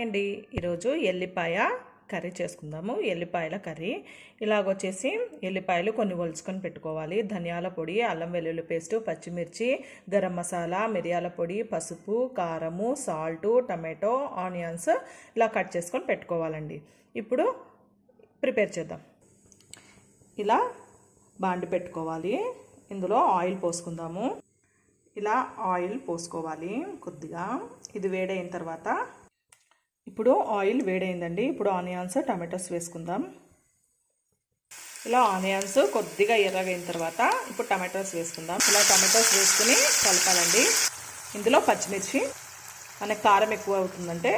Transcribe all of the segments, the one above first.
Hi అండి, ఈరోజు ఎల్లిపాయ కర్రీ చేసుకుందాము. ఎల్లిపాయల కర్రీ ఇలాగొచ్చేసి ఎల్లిపాయలు కొన్ని ఒలుచుకొని పెట్టుకోవాలి. ధనియాల పొడి, అల్లం వెల్లుల్లి పేస్టు, పచ్చిమిర్చి, గరం మసాలా, మిరియాల పొడి, పసుపు, కారము, సాల్టు, టమాటో, ఆనియన్స్ ఇలా కట్ చేసుకొని పెట్టుకోవాలండి. ఇప్పుడు ప్రిపేర్ చేద్దాం. ఇలా బాండి పెట్టుకోవాలి. ఇందులో ఆయిల్ పోసుకుందాము. ఇలా ఆయిల్ పోసుకోవాలి కొద్దిగా. ఇది వేడైన తర్వాత ఇప్పుడు ఆయిల్ వేడైందండి. ఇప్పుడు ఆనియన్స్, టమాటోస్ వేసుకుందాం. ఇలా ఆనియన్స్ కొద్దిగా ఎర్రగైన తర్వాత ఇప్పుడు టమాటోస్ వేసుకుందాం. ఇలా టమాటోస్ వేసుకుని కలపాలండి. ఇందులో పచ్చిమిర్చి, మనకి కారం ఎక్కువ అవుతుందంటే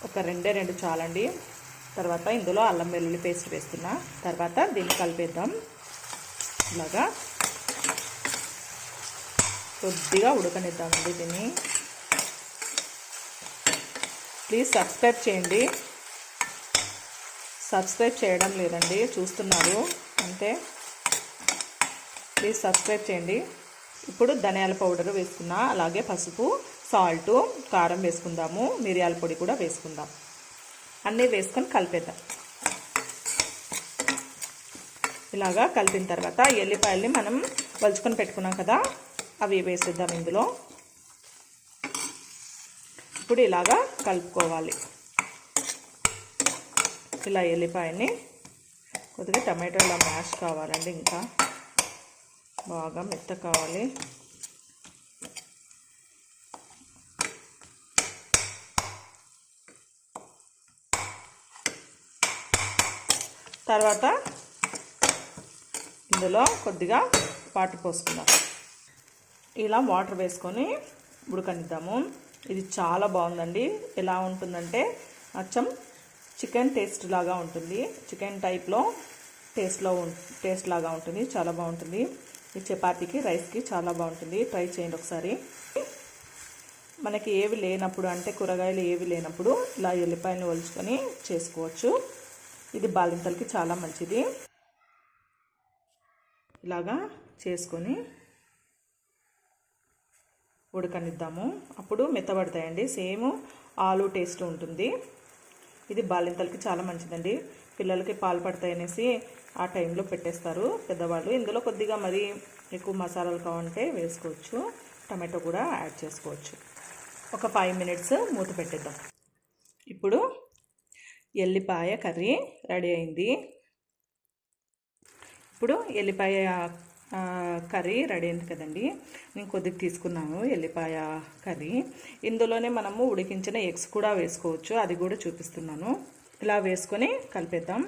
ఒక రెండు చాలండి. తర్వాత ఇందులో అల్లం వెల్లుల్లి పేస్ట్ వేస్తున్నా. తర్వాత దీన్ని కలిపేద్దాం. ఇలాగా కొద్దిగా ఉడకనిద్దామండి దీన్ని. ప్లీజ్ సబ్స్క్రైబ్ చేయండి. సబ్స్క్రైబ్ చేయడం లేదండి, చూస్తున్నారు అంతే. ప్లీజ్ సబ్స్క్రైబ్ చేయండి. ఇప్పుడు ధనియాల పౌడర్ వేసుకున్నా, అలాగే పసుపు, సాల్టు, కారం వేసుకుందాము. మిరియాల పొడి కూడా వేసుకుందాం. అన్నీ వేసుకొని కలిపేద్దాం. ఇలాగా కలిపిన తర్వాత ఎల్లిపాయల్ని మనం వలుచుకొని పెట్టుకున్నాం కదా, అవి వేసేద్దాం ఇందులో. ఇప్పుడు ఇలాగా కలుపుకోవాలి. ఇలా ఎల్లిపాయని కొద్దిగా టమాటో ఇలా మ్యాష్ కావాలండి, ఇంకా బాగా మెత్త కావాలి. తర్వాత ఇందులో కొద్దిగా వాటర్ పోసుకుందాం. ఇలా వాటర్ వేసుకొని ఉడకనిద్దాము. ఇది చాలా బాగుందండి. ఎలా ఉంటుందంటే అచ్చం చికెన్ టేస్ట్ లాగా ఉంటుంది. చికెన్ టైప్లో టేస్ట్ లాగా ఉంటుంది. చాలా బాగుంటుంది. ఈ చపాతీకి, రైస్కి చాలా బాగుంటుంది. ట్రై చేయండి ఒకసారి. మనకి ఏవి లేనప్పుడు, అంటే కూరగాయలు ఏవి లేనప్పుడు ఇలా ఎల్లిపాయలను ఒలుచుకొని చేసుకోవచ్చు. ఇది బాలింతలకి చాలా మంచిది. ఇలాగా చేసుకొని ఉడకనిద్దాము. అప్పుడు మెత్తబడతాయండి. సేమ్ ఆలు టేస్ట్ ఉంటుంది. ఇది బాలింతలకి చాలా మంచిదండి. పిల్లలకి పాలు పడతాయనేసి ఆ టైంలో పెట్టేస్తారు పెద్దవాళ్ళు. ఇందులో కొద్దిగా మరి ఎక్కువ మసాలాలు కావాలంటే వేసుకోవచ్చు. టమాటో కూడా యాడ్ చేసుకోవచ్చు. ఒక 5 మినిట్స్ మూత పెట్టేద్దాం. ఇప్పుడు ఎల్లిపాయ కర్రీ రెడీ అయింది. ఇప్పుడు ఎల్లిపాయ కర్రీ రెడీ అయింది కదండి. నేను కొద్దిగా తీసుకున్నాను ఎల్లిపాయ కర్రీ. ఇందులోనే మనము ఉడికించిన ఎగ్స్ కూడా వేసుకోవచ్చు, అది కూడా చూపిస్తున్నాను. ఇలా వేసుకొని కలిపేద్దాం.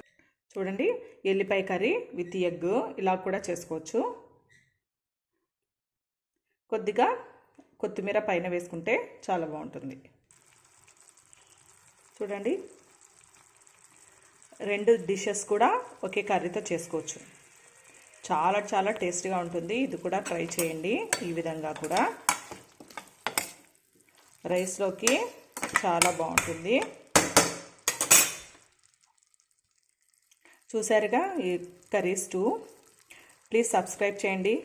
చూడండి, ఎల్లిపాయ కర్రీ విత్ ఎగ్ ఇలా కూడా చేసుకోవచ్చు. కొద్దిగా కొత్తిమీర పైన వేసుకుంటే చాలా బాగుంటుంది. చూడండి, 2 డిషెస్ కూడా ఒకే కర్రీతో చేసుకోవచ్చు. చాలా చాలా టేస్టీగా ఉంటుంది. ఇది కూడా ట్రై చేయండి. ఈ విధంగా కూడా రైస్లోకి చాలా బాగుంటుంది. చూసారుగా ఈ కర్రీస్ 2. ప్లీజ్ సబ్స్క్రైబ్ చేయండి.